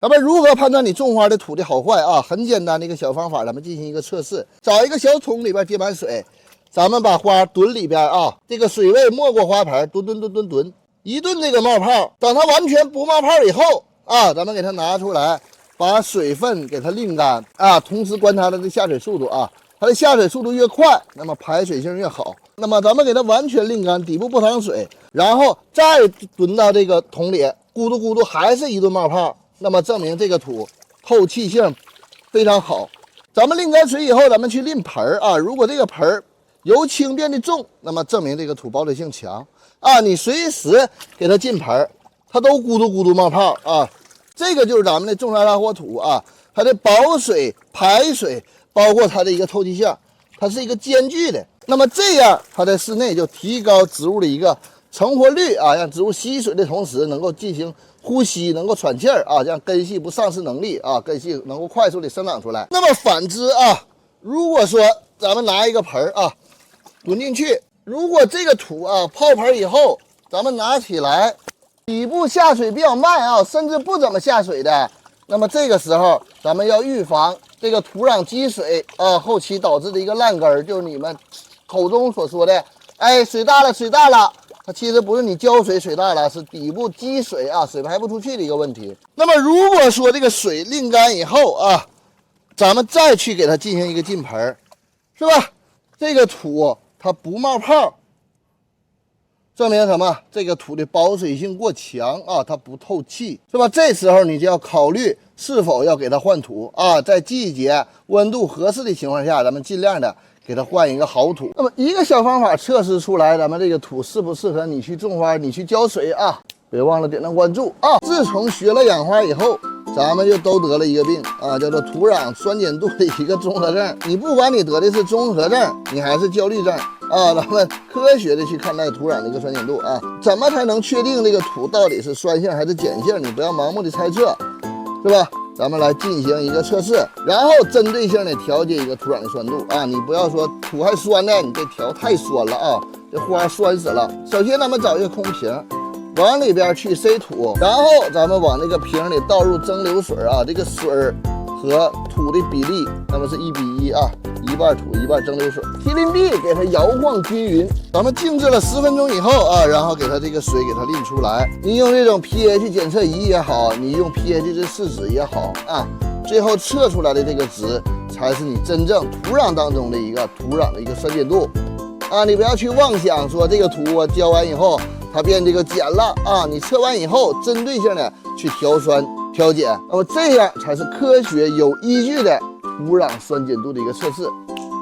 咱们如何判断你种花的土的好坏啊？很简单的一个小方法，咱们进行一个测试。找一个小桶里边接满水，咱们把花蹲里边啊，这个水位没过花盆，蹲，一顿这个冒泡。等它完全不冒泡以后啊，咱们给它拿出来，把水分给它沥干啊，同时观察它的下水速度啊，它的下水速度越快，那么排水性越好。那么咱们给它完全沥干，底部不淌水，然后再蹲到这个桶里，咕嘟还是一顿冒泡。那么证明这个土透气性非常好。咱们沥干水以后，咱们去沥盆啊。如果这个盆由轻变得重，那么证明这个土保水性强啊。你随时给它进盆，它都咕嘟冒泡啊。这个就是咱们的种沙拉活土啊，它的保水、排水，包括它的一个透气性，它是一个兼具的。那么这样，它在室内就提高植物的一个成活率啊，让植物吸水的同时能够进行呼吸，能够喘气儿啊，让根系不丧失能力啊，根系能够快速的生长出来。那么反之啊，如果说咱们拿一个盆啊蹲进去，如果这个土啊泡盆以后，咱们拿起来，底部下水比较慢啊，甚至不怎么下水的，那么这个时候咱们要预防这个土壤积水啊，后期导致的一个烂根儿，就是你们口中所说的，哎，水大了。它其实不是你浇水水大了，是底部积水啊，水排不出去的一个问题。那么如果说这个水沥干以后啊，咱们再去给它进行一个浸盆，是吧？这个土它不冒泡，证明什么？这个土的保水性过强啊，它不透气，是吧？这时候你就要考虑是否要给它换土啊，在季节温度合适的情况下，咱们尽量的给它换一个好土。那么一个小方法测试出来，咱们这个土适不适合你去种花，你去浇水啊？别忘了点赞关注啊！自从学了养花以后，咱们就都得了一个病啊，叫做土壤酸碱度的一个综合症。你不管你得的是综合症，你还是焦虑症啊，咱们科学的去看待土壤的一个酸碱度啊。怎么才能确定这个土到底是酸性还是碱性？你不要盲目的猜测，是吧？咱们来进行一个测试，然后针对性的调节一个土壤的酸度啊！你不要说土还酸呢，你这调太酸了啊，这花酸死了。首先咱们找一个空瓶，往里边去塞土，然后咱们往那个瓶里倒入蒸馏水啊，这个水和土的比例那么是1比1啊，一半土一半蒸馏水。提林地给它摇晃均匀，咱们静置了10分钟以后啊，然后给它这个水给它沥出来。你用这种 pH 检测仪也好，你用 pH 值试纸也好啊，最后测出来的这个值才是你真正土壤当中的一个土壤的一个酸碱度啊！你不要去妄想说这个土我浇完以后它变这个碱了啊！你测完以后针对性的去调酸调碱，那么这样才是科学有依据的土壤酸碱度的一个测试。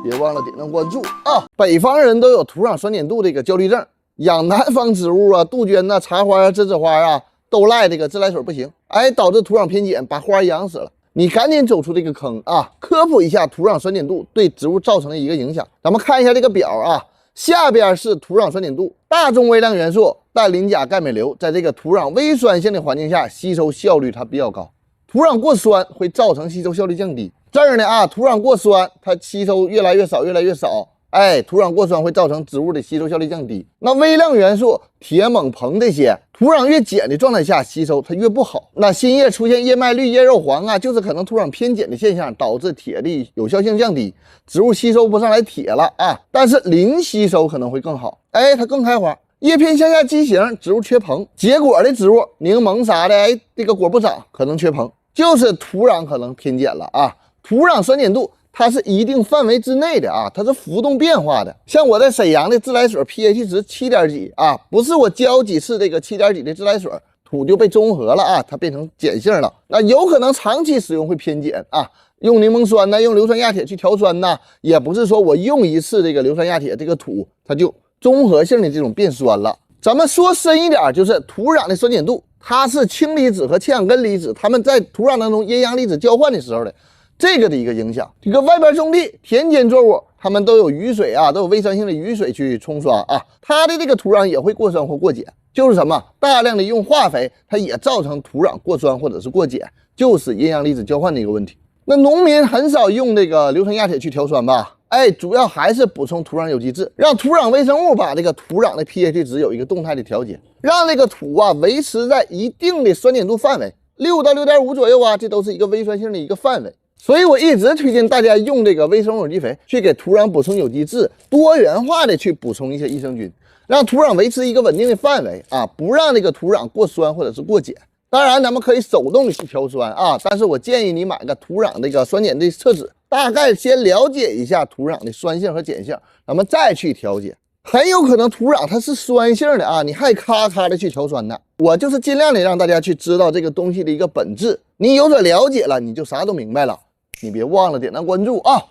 别忘了点赞关注啊！北方人都有土壤酸碱度的一个焦虑症，养南方植物啊，杜鹃呐、茶花啊、栀子花啊，都赖这个自来水不行，哎，导致土壤偏碱，把花养死了。你赶紧走出这个坑啊！科普一下土壤酸碱度对植物造成的一个影响。咱们看一下这个表啊，下边是土壤酸碱度，大宗微量元素氮、磷、钾、钙、镁、硫，在这个土壤微酸性的环境下，吸收效率它比较高。土壤过酸会造成吸收效率降低。这儿呢啊，土壤过酸，它吸收越来越少，哎，土壤过酸会造成植物的吸收效率降低。那微量元素铁、锰、硼这些，土壤越碱的状态下吸收它越不好。那新叶出现叶脉绿、叶肉黄啊，就是可能土壤偏碱的现象，导致铁的有效性降低，植物吸收不上来铁了啊。但是磷吸收可能会更好，哎，它更开花。叶片向下畸形，植物缺硼。结果的植物，柠檬啥的，哎，这个果不长，可能缺硼，就是土壤可能偏碱了啊。土壤酸碱度它是一定范围之内的啊，它是浮动变化的。像我在沈阳的自来水 pH 值7点几啊，不是我浇几次这个7点几的自来水，土就被中和了啊，它变成碱性了。那有可能长期使用会偏碱啊，用柠檬酸呢，用硫酸亚铁去调酸呢，也不是说我用一次这个硫酸亚铁，这个土它就综合性的这种变酸了。咱们说深一点，就是土壤的酸碱度，它是氢离子和氢氧根离子它们在土壤当中阴阳离子交换的时候的这个的一个影响。这个外边种地田间作物，它们都有雨水啊，都有微酸性的雨水去冲刷啊，它的这个土壤也会过酸或过碱，就是什么大量的用化肥，它也造成土壤过酸或者是过碱，就是阴阳离子交换的一个问题。那农民很少用这个硫酸亚铁去调酸吧？哎，主要还是补充土壤有机质，让土壤微生物把这个土壤的 pH 值有一个动态的调节，让这个土啊维持在一定的酸碱度范围。6到6.5左右啊，这都是一个微酸性的一个范围。所以我一直推荐大家用这个微生物有机肥去给土壤补充有机质，多元化的去补充一些益生菌，让土壤维持一个稳定的范围啊，不让这个土壤过酸或者是过碱。当然，咱们可以手动的去调酸啊，但是我建议你买个土壤这个酸碱的测纸，大概先了解一下土壤的酸性和碱性，咱们再去调节。很有可能土壤它是酸性的啊，你还咔咔的去调酸呢。我就是尽量的让大家去知道这个东西的一个本质，你有所了解了，你就啥都明白了。你别忘了点赞关注啊！